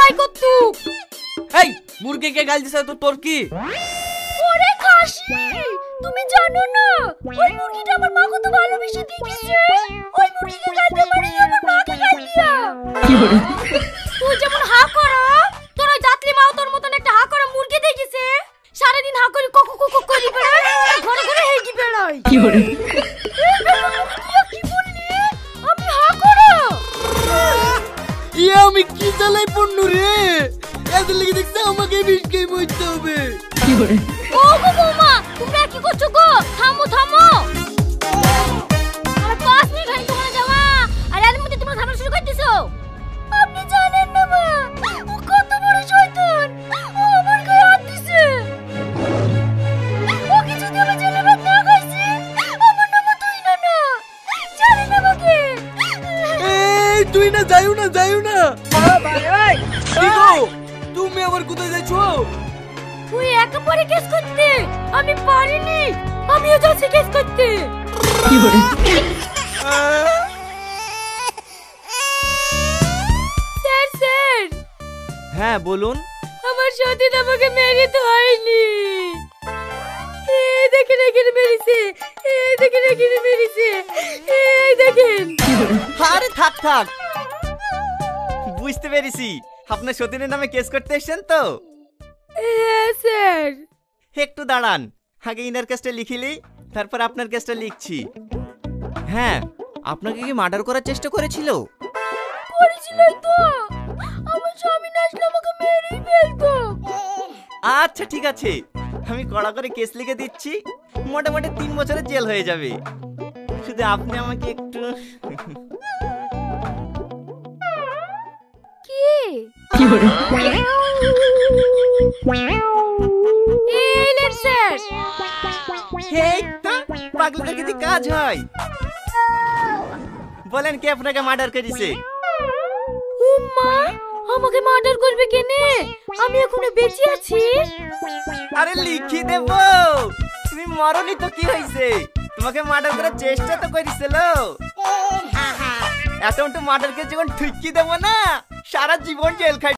By করতুক। এই মুরগিকে গাল দিছ তো তোর কি? ওরে খাসি, তুমি জানো না ওই মুরগিটা আমার মা কত ভালোবেসে দিয়েছে। ওই মুরগিকে গাল দিয়ে মারি আমার মাকে গাল দিয়া। কি বলে? তুই যেমন হা করো, তোর ওই জাতলি মাও তোর মতন একটা হা করে মুরগি দেখিছে। সারাদিন হা করে কক কক করি বেড়ায়, ঘরে ঘরে হেগি বেড়ায়। কি বলে? কি বললি? আমি হা করো? ইয়া আমি কি জ্বালাই পড়নু রে? এত লেগে দেখছ আমাকে বিষ খেয়ে মরতে হবে। কি বলে? ও গো বৌমা, তোমরা কি করছো গো? থামো থামো। আর 5 মিনিট হয়ে তোমার যাওয়া, আর এর মধ্যে তোমরা ঝামেলা শুরু করে দিছো। আপনি জানেন না মা, ও কত বড় শয়তান। ও আমার গায়ে হাত দিছে। ও কি যদি আমি জেলে ভাত না খাইছি, আমার নাম তুই না না। জানেন না আমাকে। এই তুই না যাইও না, যাইও না। ভাই ভাই কি গো, তুমি আবার কোথায় যাচ্ছো? তুই একেবারে কেস করতে। আমি পারিনি, আমিও যাচ্ছি কেস করতে। কি বলে? Sir sir. হ্যাঁ বলুন। আমার সাথে আমাকে মেরে তো হয়নি। এই দেখেন এখানে মেরেছে, এই দেখেন এখানে মেরেছে, এই দেখেন। আরে থাক থাক, বুঝতে পেরেছি আপনার সতীনের নামে কেস করতে এসেছেন তো। হ্যাঁ স্যার। একটু দাঁড়ান, আগে ইনার কেসটা লিখিলি, তারপর আপনার কেসটা লিখছি। হ্যাঁ, আপনাকে কি মার্ডার করার চেষ্টা করেছিল? করেছিলই তো। আমার স্বামী না আসলে আমাকে মেরেই ফেলতো। আচ্ছা ঠিক আছে, আমি কড়া করে কেস লিখে দিচ্ছি, মোটামুটি 3 বছরের জেল হয়ে যাবে। শুধু আপনি আমাকে একটু কি বলে? এই লেন স্যার। এই তো পাগলাদের কি কাজ হয়? বলেন কে আপনাকে মার্ডার করেছে? উম্মা, আমাকে মার্ডার করবে কেনে? আমি এখনো বেঁচে আছি। আরে লিখি দেব, তুমি মরনি তো কি হয়েছে? তোমাকে মার্ডার করার চেষ্টা তো করেছিল। এত মার্ডার কে যখন ঠিকই দেব না, সারা জীবন জেল খাই।